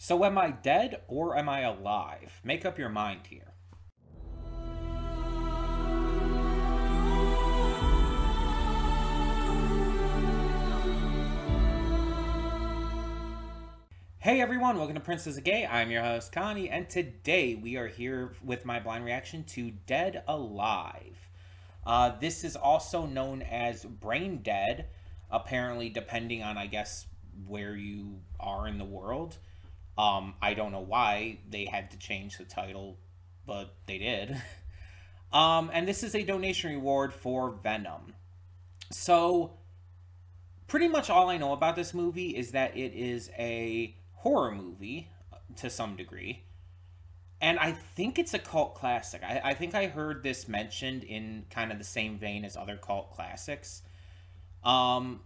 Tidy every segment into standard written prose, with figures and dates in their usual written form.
So, am I dead or am I alive? Make up your mind here. Hey everyone, welcome to Princess of Gay. I'm your host, Connie, and today we are here with my blind reaction to Dead Alive. This is also known as Brain Dead, apparently, depending on, I guess, where you are in the world. I don't know why they had to change the title, but they did. And this is a donation reward for Venom. So, pretty much all I know about this movie is that it is a horror movie to some degree. And I think it's a cult classic. I think I heard this mentioned in kind of the same vein as other cult classics. Um,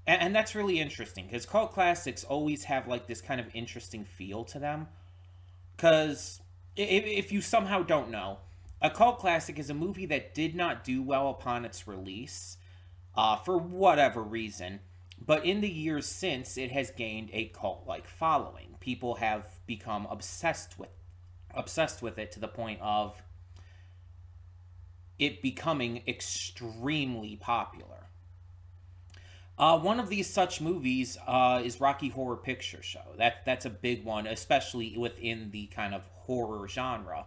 and that's really interesting because cult classics always have like this kind of interesting feel to them. Because if you somehow don't know, a cult classic is a movie that did not do well upon its release for whatever reason. But in the years since, it has gained a cult-like following. People have become obsessed with it to the point of it becoming extremely popular. One of these such movies is Rocky Horror Picture Show. That's a big one, especially within the kind of horror genre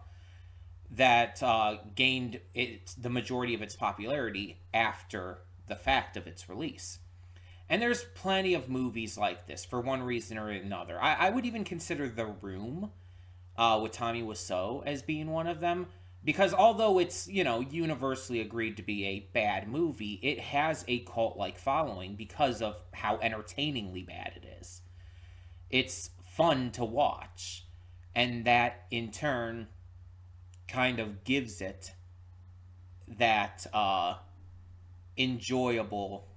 that gained the majority of its popularity after the fact of its release. And there's plenty of movies like this for one reason or another. I would even consider The Room with Tommy Wiseau as being one of them. Because although it's, universally agreed to be a bad movie, it has a cult-like following because of how entertainingly bad it is. It's fun to watch. And that, in turn, kind of gives it that enjoyable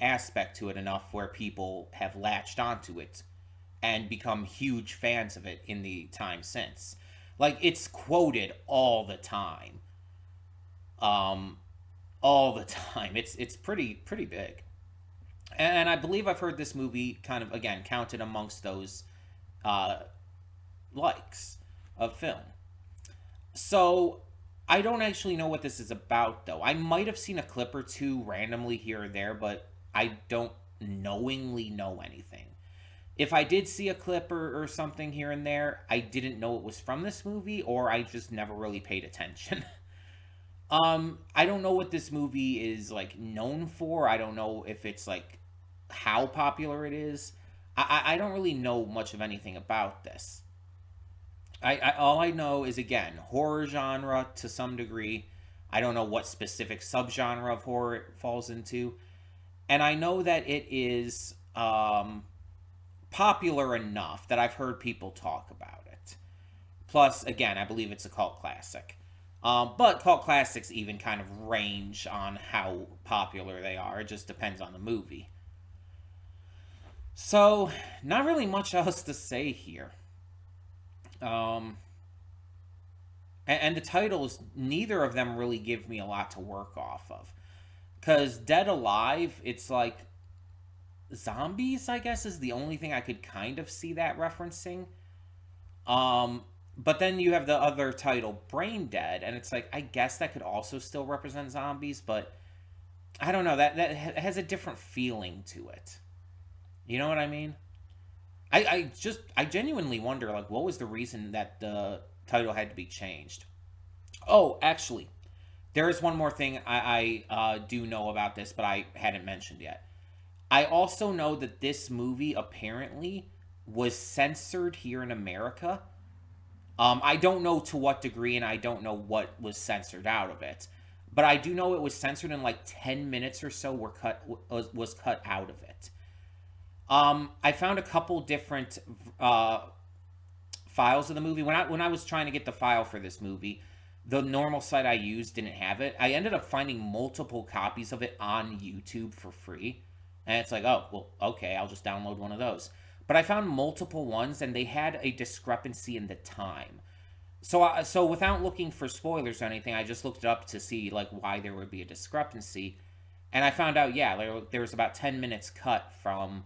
aspect to it enough where people have latched onto it and become huge fans of it in the time since. Like, it's quoted all the time. Um, all the time. It's pretty big. And I believe I've heard this movie kind of, again, counted amongst those uh, likes of film. So, I don't actually know what this is about, though. I might have seen a clip or two randomly here or there, but I don't knowingly know anything. If I did see a clip or something here and there, I didn't know it was from this movie, or I just never really paid attention. I don't know what this movie is like known for. I don't know if it's like how popular it is. I don't really know much of anything about this. All I know is, again, horror genre to some degree. I don't know what specific subgenre of horror it falls into, and I know that it is popular enough that I've heard people talk about it. Plus, again, I believe it's a cult classic. But cult classics even kind of range on how popular they are. It just depends on the movie. So, not really much else to say here. Um, and the titles, neither of them really give me a lot to work off of. Because Dead Alive, it's like zombies, I guess, is the only thing I could kind of see that referencing. But then you have the other title, Brain Dead, and it's like, I guess that could also still represent zombies, but I don't know, that has a different feeling to it. You know what I mean? I genuinely wonder, like, what was the reason that the title had to be changed? Oh, actually, there is one more thing I do know about this, but I hadn't mentioned yet. I also know that this movie apparently was censored here in America. I don't know to what degree, and I don't know what was censored out of it. But I do know it was censored, and like 10 minutes or so was cut out of it. I found a couple different files of the movie. When I was trying to get the file for this movie, the normal site I used didn't have it. I ended up finding multiple copies of it on YouTube for free. And it's like, oh, well, okay, I'll just download one of those. But I found multiple ones, and they had a discrepancy in the time. So without looking for spoilers or anything, I just looked it up to see like why there would be a discrepancy, and I found out, yeah, there was about 10 minutes cut from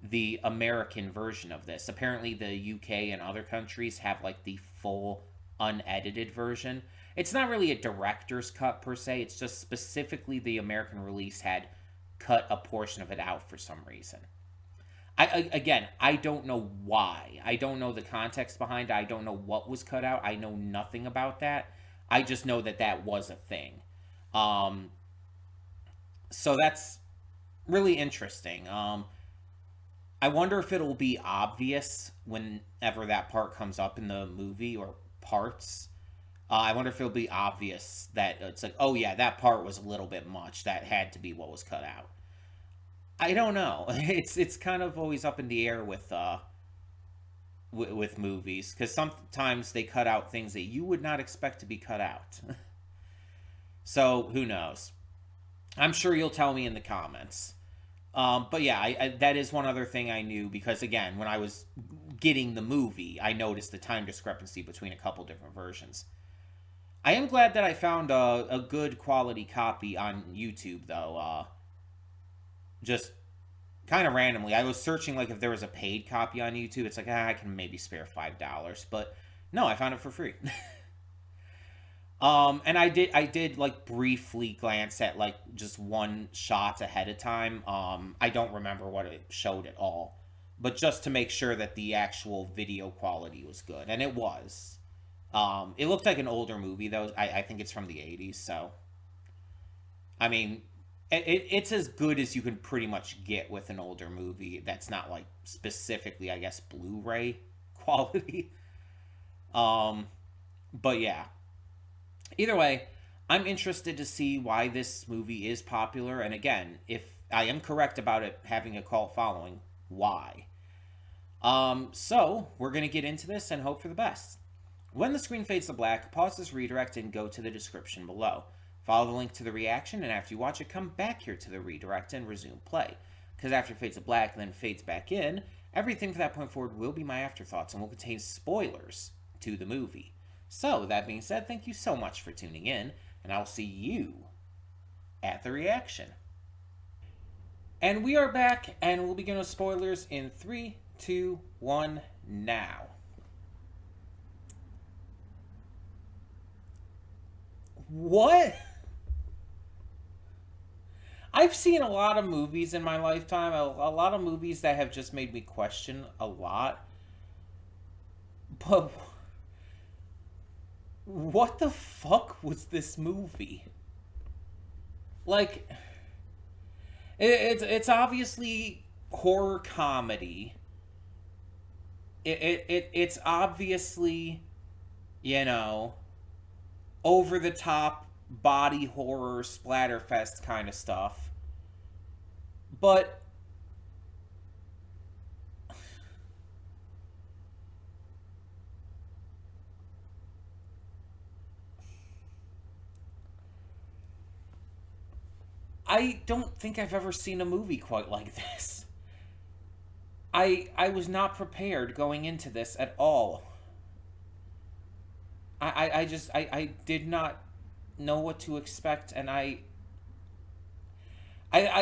the American version of this. Apparently, the UK and other countries have like the full unedited version. It's not really a director's cut per se, it's just specifically the American release had cut a portion of it out for some reason. Again, I don't know why. I don't know the context behind it. I don't know what was cut out. I know nothing about that. I just know that that was a thing. Um, so that's really interesting. I wonder if it'll be obvious whenever that part comes up in the movie or parts. I wonder if it'll be obvious that it's like, oh yeah, that part was a little bit much. That had to be what was cut out. I don't know. It's kind of always up in the air with with movies because sometimes they cut out things that you would not expect to be cut out. So who knows? I'm sure you'll tell me in the comments. But yeah, that is one other thing I knew because again, when I was getting the movie, I noticed the time discrepancy between a couple different versions. I am glad that I found a good quality copy on YouTube though. Just kind of randomly, I was searching like if there was a paid copy on YouTube. It's like I can maybe spare $5, but no, I found it for free. And I did like briefly glance at like just one shot ahead of time. I don't remember what it showed at all, but just to make sure that the actual video quality was good, and it was. It looked like an older movie though. I think it's from the '80s, so I mean, it's as good as you can pretty much get with an older movie. That's not like specifically, I guess, Blu-ray quality. Um, but yeah, either way, I'm interested to see why this movie is popular. And again, if I am correct about it having a cult following, why? So we're gonna get into this and hope for the best. When the screen fades to black, pause this redirect and go to the description below. Follow the link to the reaction, and after you watch it, come back here to the redirect and resume play. Because after it fades to black and then fades back in, everything from that point forward will be my afterthoughts and will contain spoilers to the movie. So, that being said, thank you so much for tuning in, and I'll see you at the reaction. And we are back, and we'll begin with spoilers in 3, 2, 1, now. What? I've seen a lot of movies in my lifetime, a lot of movies that have just made me question a lot. But what the fuck was this movie? Like, it's obviously horror comedy. It's obviously, you know, over the top body horror splatterfest kind of stuff. But I don't think I've ever seen a movie quite like this. I was not prepared going into this at all. I just I did not know what to expect, and I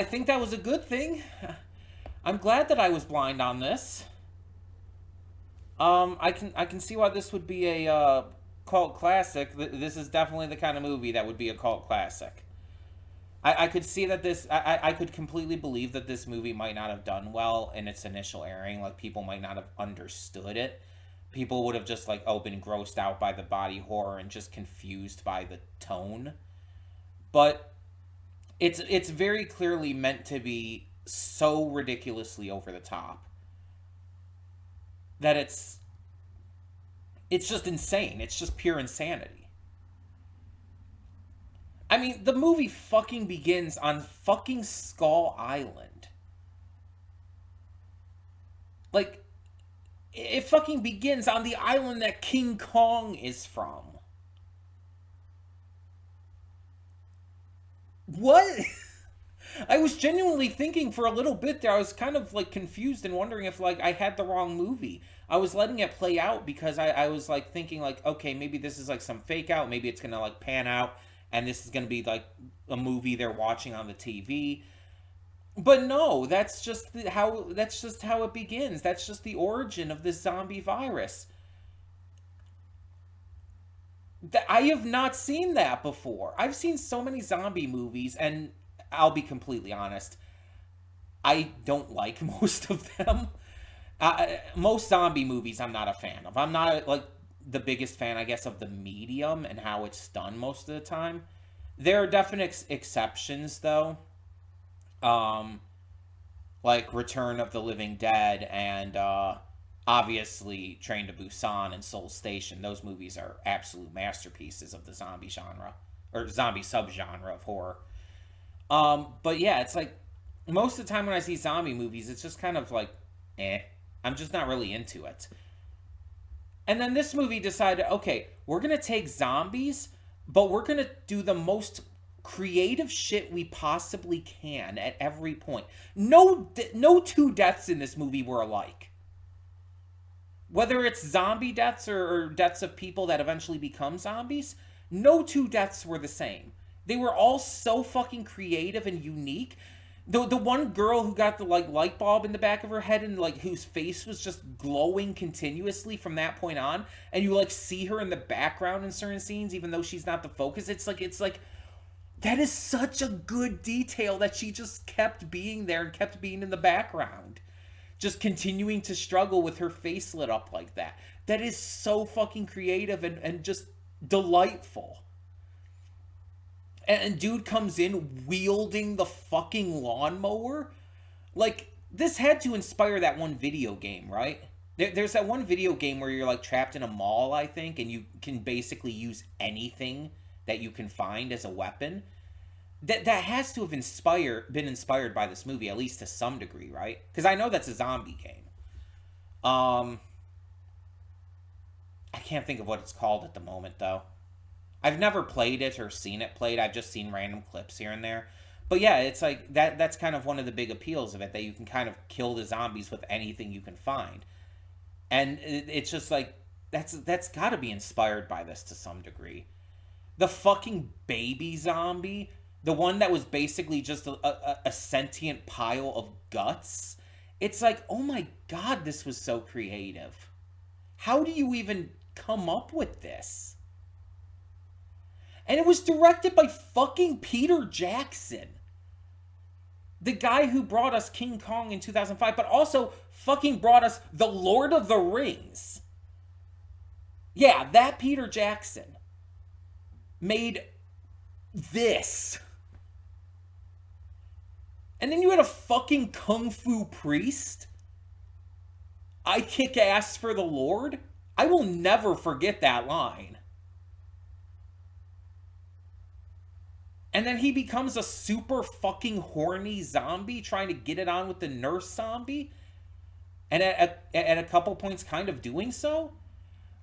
think that was a good thing. I'm glad that I was blind on this. I can see why this would be a cult classic. This is definitely the kind of movie that would be a cult classic. I could see that I could completely believe that this movie might not have done well in its initial airing. Like, people might not have understood it. People would have just, like, oh, been grossed out by the body horror and just confused by the tone. But it's very clearly meant to be so ridiculously over the top that it's just insane. It's just pure insanity. I mean, the movie fucking begins on fucking Skull Island. Like, it fucking begins on the island that King Kong is from. What? I was genuinely thinking for a little bit there. I was kind of like confused and wondering if like I had the wrong movie. I was letting it play out because I was like thinking like, okay, maybe this is like some fake out. Maybe it's gonna like pan out and this is gonna be like a movie they're watching on the TV. But no, that's just how it begins. That's just the origin of this zombie virus. I have not seen that before. I've seen so many zombie movies, and I'll be completely honest, I don't like most of them. Most zombie movies I'm not a fan of. I'm not like the biggest fan, I guess, of the medium and how it's done most of the time. There are definite exceptions, though. Um, like Return of the Living Dead and obviously Train to Busan and Soul Station. Those movies are absolute masterpieces of the zombie genre or zombie subgenre of horror. But yeah, it's like most of the time when I see zombie movies, it's just kind of like, eh. I'm just not really into it. And then this movie decided, okay, we're gonna take zombies, but we're gonna do the most creative shit we possibly can at every point. No two deaths in this movie were alike. Whether it's zombie deaths or deaths of people that eventually become zombies, no two deaths were the same. They were all so fucking creative and unique. The one girl who got the like light bulb in the back of her head and like whose face was just glowing continuously from that point on, and you like see her in the background in certain scenes even though she's not the focus. It's like that is such a good detail that she just kept being there and kept being in the background, just continuing to struggle with her face lit up like that. That is so fucking creative and just delightful. And dude comes in wielding the fucking lawnmower. Like, this had to inspire that one video game, right? There's that one video game where you're like trapped in a mall, I think, and you can basically use anything that you can find as a weapon. That has to have been inspired by this movie, at least to some degree, right? Because I know that's a zombie game. Um, I can't think of what it's called at the moment, though. I've never played it or seen it played. I've just seen random clips here and there. But yeah, it's like that's kind of one of the big appeals of it, that you can kind of kill the zombies with anything you can find. And it's just like that's got to be inspired by this to some degree. The fucking baby zombie, the one that was basically just a sentient pile of guts. It's like, "Oh my god, this was so creative. How do you even come up with this?" And it was directed by fucking Peter Jackson. The guy who brought us King Kong in 2005, but also fucking brought us The Lord of the Rings. Yeah, that Peter Jackson made this. And then you had a fucking kung fu priest. I kick ass for the Lord. I will never forget that line. And then he becomes a super fucking horny zombie trying to get it on with the nurse zombie. And at a couple points kind of doing so.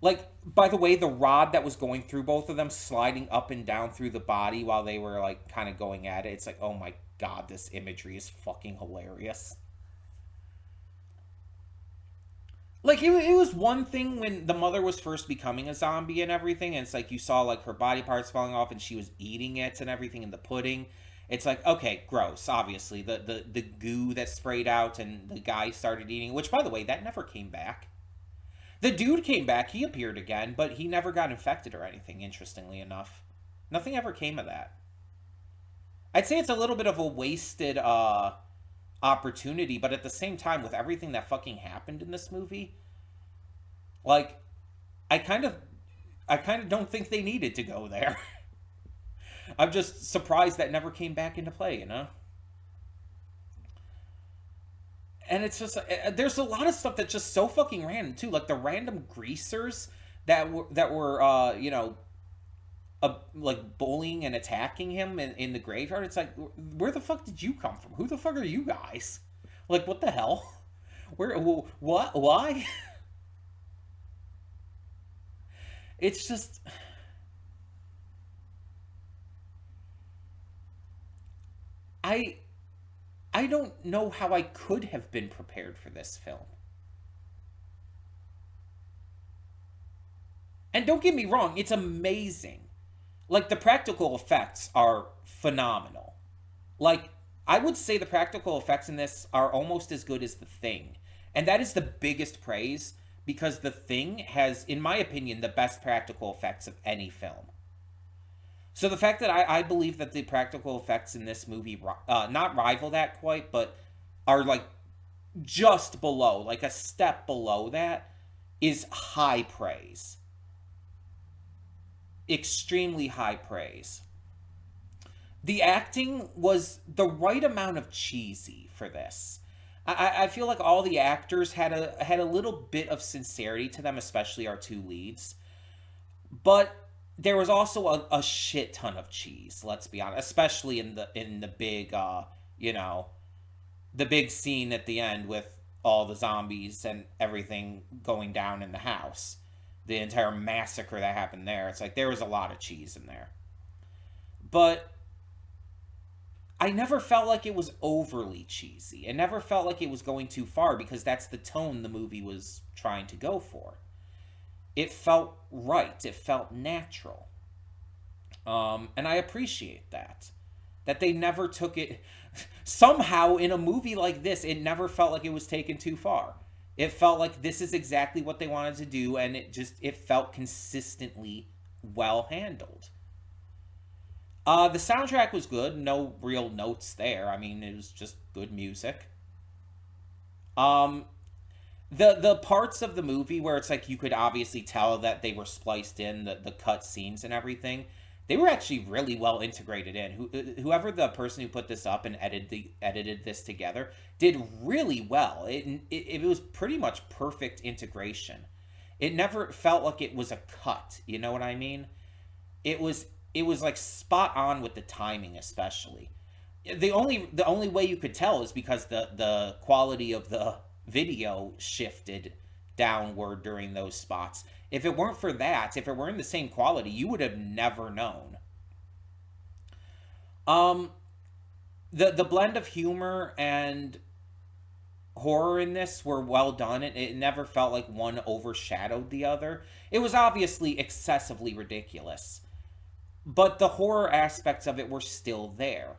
Like, by the way, the rod that was going through both of them, sliding up and down through the body while they were like kind of going at it. It's like, oh my god, this imagery is fucking hilarious. Like, it was one thing when the mother was first becoming a zombie and everything, and it's like you saw like her body parts falling off and she was eating it and everything in the pudding. It's like, okay, gross, obviously. The goo that sprayed out and the guy started eating, which, by the way, that never came back. The dude came back, he appeared again, but he never got infected or anything, interestingly enough. Nothing ever came of that. I'd say it's a little bit of a wasted opportunity, but at the same time, with everything that fucking happened in this movie, like, I kind of don't think they needed to go there. I'm just surprised that never came back into play, you know? And it's just there's a lot of stuff that's just so fucking random too, like the random greasers that were like bullying and attacking him in the graveyard. It's like, where the fuck did you come from? Who the fuck are you guys? Like, what the hell? Where? What? Why? It's just, I I don't know how I could have been prepared for this film. And don't get me wrong, it's amazing. Like, the practical effects are phenomenal. Like, I would say the practical effects in this are almost as good as The Thing. And that is the biggest praise because The Thing has, in my opinion, the best practical effects of any film. So the fact that I believe that the practical effects in this movie not rival that quite, but are like just below, like a step below that, is high praise. Extremely high praise. The acting was the right amount of cheesy for this. I feel like all the actors had a little bit of sincerity to them, especially our two leads. But there was also a shit ton of cheese, let's be honest, especially in the big you know, the big scene at the end with all the zombies and everything going down in the house. The entire massacre that happened there. It's like there was a lot of cheese in there. But I never felt like it was overly cheesy. It never felt like it was going too far because that's the tone the movie was trying to go for. It felt right. It felt natural. And I appreciate that. That they never took it. Somehow, in a movie like this, it never felt like it was taken too far. It felt like this is exactly what they wanted to do, and it felt consistently well handled. The soundtrack was good. No real notes there. I mean, it was just good music. Um, the parts of the movie where it's like you could obviously tell that they were spliced in the cut scenes and everything, they were actually really well integrated in. Whoever the person who put this up and edited this together did really well. It was pretty much perfect integration. It never felt like it was a cut. You know what I mean? It was it was like spot on with the timing, especially. The only way you could tell is because the quality of the video shifted downward during those spots. If it weren't for that, if it were in the same quality, you would have never known. Um, the blend of humor and horror in this were well done. It never felt like one overshadowed the other. It was obviously excessively ridiculous, but the horror aspects of it were still there.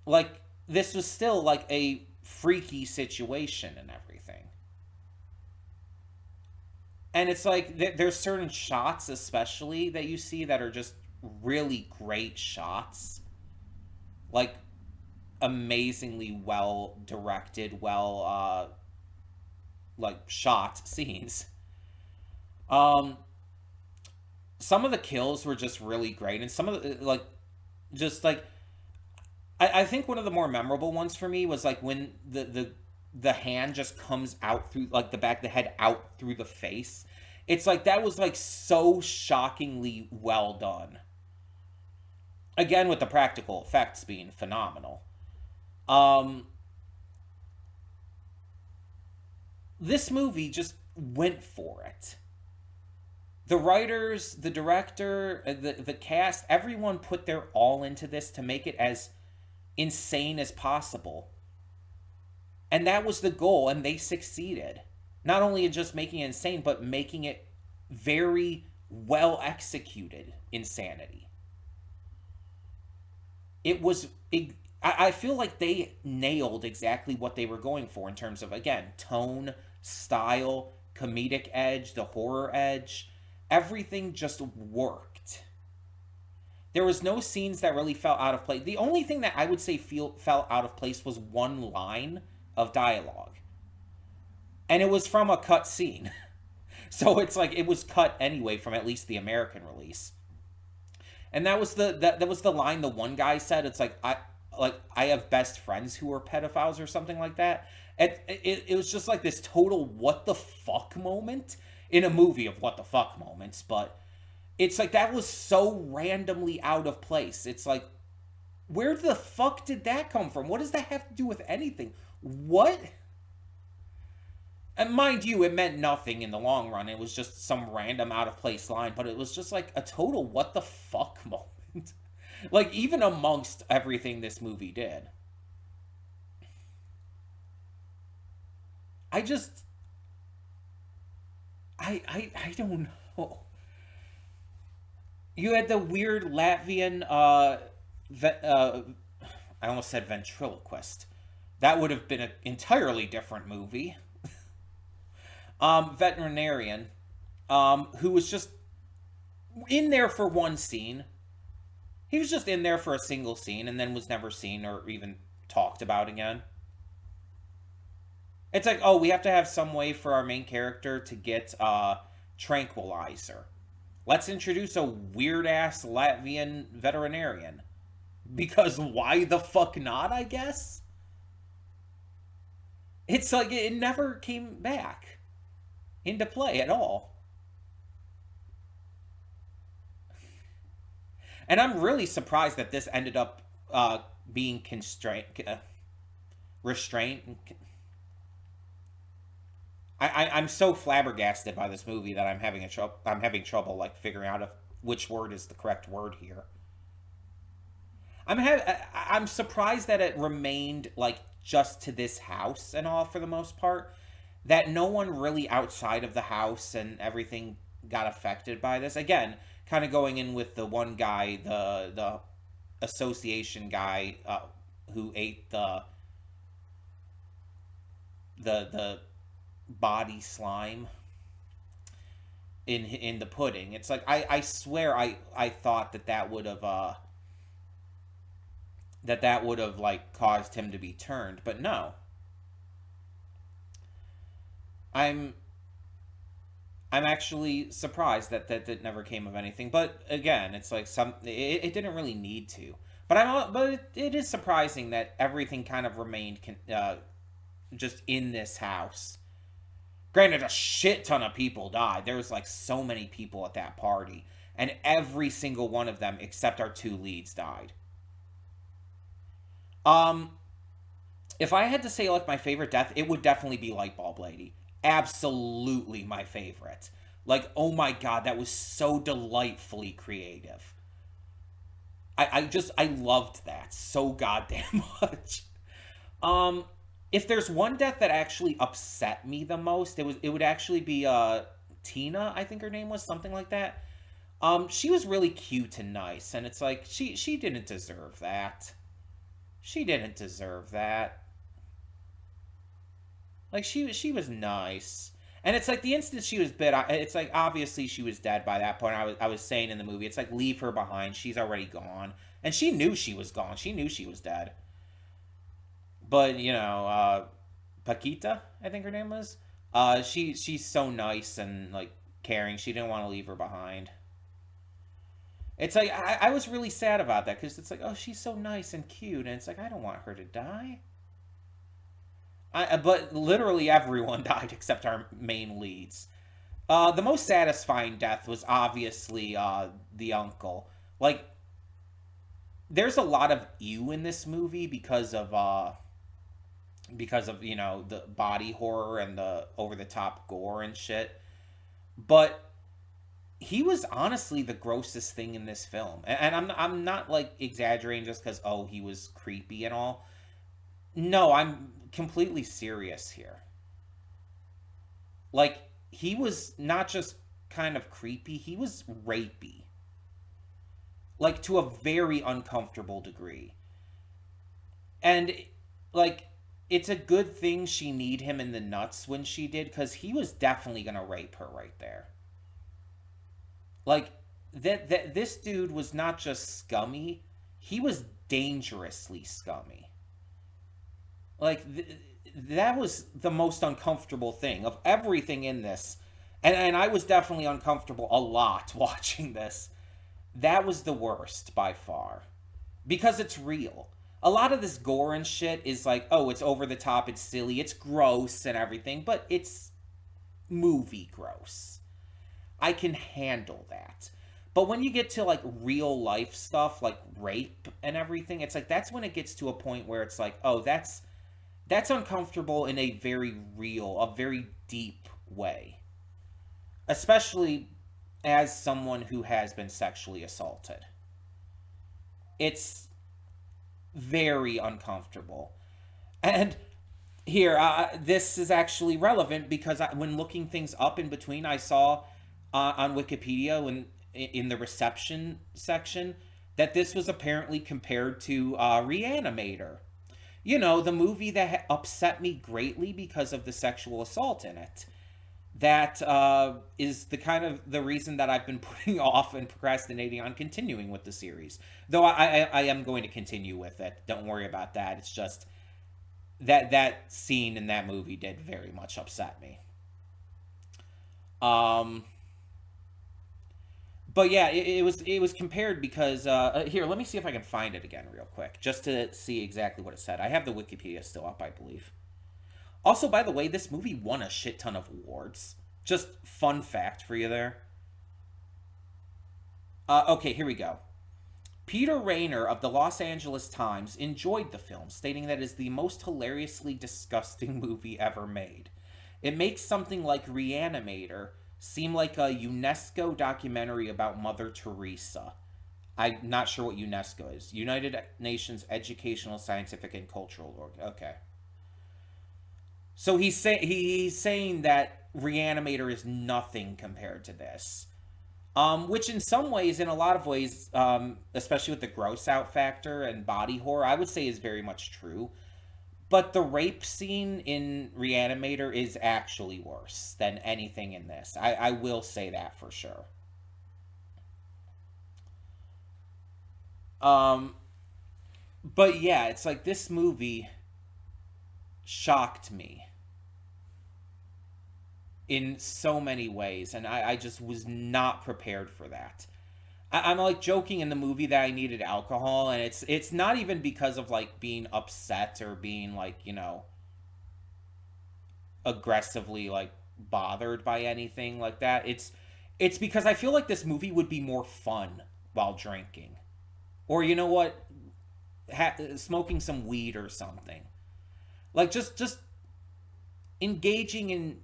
Like, this was still like a freaky situation and everything. And it's like there's certain shots, especially that you see, that are just really great shots. Like, amazingly well directed, well like shot scenes. Um, some of the kills were just really great, and some of the like just like I think one of the more memorable ones for me was like when the hand just comes out through like the back of the head out through the face. It's like that was like so shockingly well done. Again, with the practical effects being phenomenal. Um, this movie just went for it. The writers, the director, the cast, everyone put their all into this to make it as insane as possible. And that was the goal, and they succeeded. Not only in just making it insane, but making it very well executed insanity. It was. I feel like they nailed exactly what they were going for in terms of, again, tone, style, comedic edge, the horror edge. Everything just worked. There was no scenes that really felt out of place. The only thing that I would say felt out of place was one line of dialogue. And it was from a cut scene. So it's like it was cut anyway from at least the American release. And that was that was the line the one guy said. It's like I have best friends who are pedophiles or something like that. It was just like this total what the fuck moment in a movie of what the fuck moments, but it's like that was so randomly out of place. It's like, where the fuck did that come from? What does that have to do with anything? What? And mind you, it meant nothing in the long run. It was just some random out of place line, but it was just like a total what the fuck moment. Like, even amongst everything this movie did. I just I don't know. You had the weird Latvian I almost said ventriloquist. That would have been an entirely different movie. Veterinarian, who was just in there for one scene. He was just in there for a single scene and then was never seen or even talked about again. It's like, oh, we have to have some way for our main character to get tranquilizer. Let's introduce a weird ass Latvian veterinarian. Because why the fuck not, I guess? It's like it never came back into play at all. And I'm really surprised that this ended up being restrained. I'm so flabbergasted by this movie that I'm having trouble like figuring out which word is the correct word here. I'm surprised that it remained like just to this house and all for the most part. That no one really outside of the house and everything got affected by this. Again, kind of going in with the one guy, the association guy who ate the body slime in the pudding. It's like I swear I thought that would have that would have like caused him to be turned, but no. I'm actually surprised that never came of anything. But again, it's like it didn't really need to. But it is surprising that everything kind of remained just in this house. Granted, a shit ton of people died. There was like so many people at that party, and every single one of them except our two leads died. If I had to say like my favorite death, it would definitely be Lightbulb Lady. Absolutely my favorite. Like, oh my god, that was so delightfully creative. I loved that so goddamn much. If there's one death that actually upset me the most, it would actually be Tina, I think her name was, something like that. She was really cute and nice, and it's like she didn't deserve that. She didn't deserve that. Like she was nice, and it's like the instant she was bit, it's like obviously she was dead by that point. I was saying in the movie, it's like leave her behind. She's already gone, and she knew she was gone. She knew she was dead. But you know, Paquita, I think her name was. She's so nice and like caring. She didn't want to leave her behind. It's like I was really sad about that because it's like, oh, she's so nice and cute, and it's like I don't want her to die. But literally everyone died except our main leads. The most satisfying death was obviously the uncle. Like, there's a lot of ew in this movie because of you know the body horror and the over the top gore and shit. But he was honestly the grossest thing in this film, and I'm not like exaggerating just because oh he was creepy and all. No, I'm completely serious here. Like, he was not just kind of creepy, he was rapey. Like, to a very uncomfortable degree. And, like, it's a good thing she kneed him in the nuts when she did, because he was definitely gonna rape her right there. Like, this dude was not just scummy, he was dangerously scummy. Like, that was the most uncomfortable thing of everything in this. And I was definitely uncomfortable a lot watching this. That was the worst by far. Because it's real. A lot of this gore and shit is like, oh, it's over the top, it's silly, it's gross and everything, but it's movie gross. I can handle that. But when you get to like real life stuff, like rape and everything, it's like that's when it gets to a point where it's like, oh, that's uncomfortable in a very real, a very deep way. Especially as someone who has been sexually assaulted. It's very uncomfortable. And here, this is actually relevant because when looking things up in between, I saw on Wikipedia when in the reception section that this was apparently compared to Reanimator. You know, the movie that upset me greatly because of the sexual assault in it. That is the kind of the reason that I've been putting off and procrastinating on continuing with the series. Though I am going to continue with it. Don't worry about that. It's just that scene in that movie did very much upset me. Um, but yeah, it was compared because here, let me see if I can find it again real quick, just to see exactly what it said. I have the Wikipedia still up, I believe. Also, by the way, this movie won a shit ton of awards. Just fun fact for you there. Okay, here we go. Peter Rayner of the Los Angeles Times enjoyed the film, stating that it is the most hilariously disgusting movie ever made. It makes something like Reanimator seem like a UNESCO documentary about Mother Teresa. I'm not sure what UNESCO is. United Nations Educational, Scientific, and Cultural Org. Okay. So he's saying that Reanimator is nothing compared to this. Which in some ways, in a lot of ways, especially with the gross out factor and body horror, I would say is very much true. But the rape scene in Reanimator is actually worse than anything in this. I will say that for sure. Um, but yeah, it's like this movie shocked me in so many ways, and I just was not prepared for that. I'm like joking in the movie that I needed alcohol, and it's not even because of like being upset or being like, aggressively like bothered by anything like that. It's because I feel like this movie would be more fun while drinking, or you know what, smoking some weed or something. Like just engaging in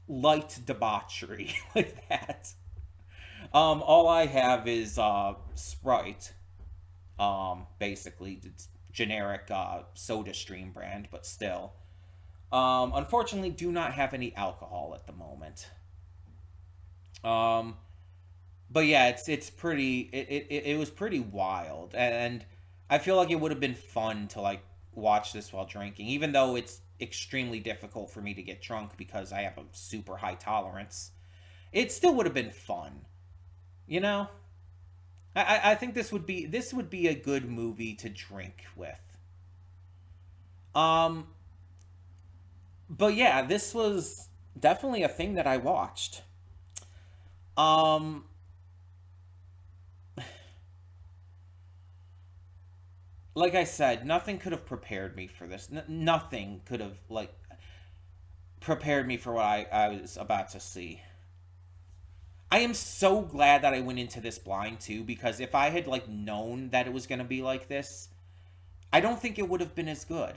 light debauchery like that. All I have is Sprite. Basically, it's generic Soda Stream brand, but still. Unfortunately, do not have any alcohol at the moment. Um, but yeah, it's pretty. It was pretty wild, and I feel like it would have been fun to like watch this while drinking, even though it's extremely difficult for me to get drunk because I have a super high tolerance. It still would have been fun, you know. I think this would be a good movie to drink with. Um, but yeah, this was definitely a thing that I watched. Um, like I said, nothing could have prepared me for this. Nothing could have like prepared me for what I was about to see. I am so glad that I went into this blind too, because if I had like known that it was gonna be like this, I don't think it would have been as good.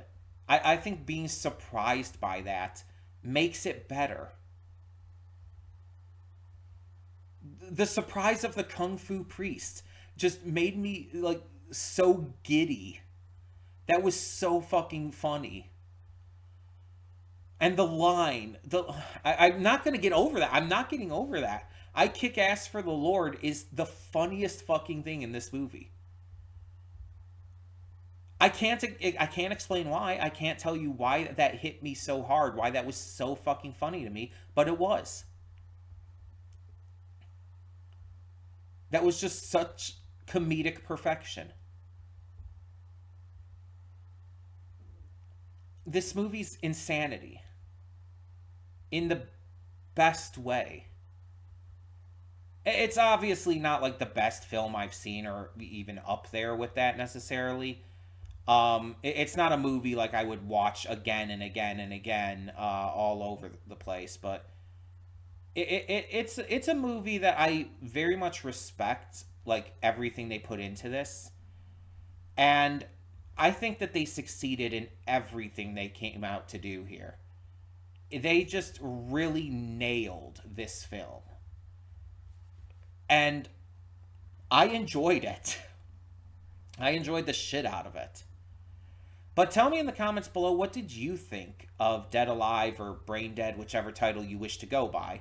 I think being surprised by that makes it better. The surprise of the kung fu priest just made me like so giddy. That was so fucking funny. And the line, I'm not gonna get over that. I'm not getting over that. I kick ass for the Lord is the funniest fucking thing in this movie. I can't explain why. I can't tell you why that hit me so hard, why that was so fucking funny to me, but it was. That was just such comedic perfection. This movie's insanity in the best way. It's obviously not like the best film I've seen or even up there with that necessarily. It's not a movie like I would watch again and again and again all over the place, but it's a movie that I very much respect, like everything they put into this, and I think that they succeeded in everything they came out to do here. They just really nailed this film, and I enjoyed it. I enjoyed the shit out of it. But tell me in the comments below, what did you think of Dead Alive or Brain Dead, whichever title you wish to go by?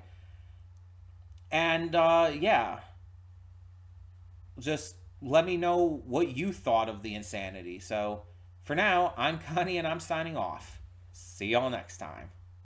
And yeah, just let me know what you thought of the insanity. So for now, I'm Connie and I'm signing off. See y'all next time.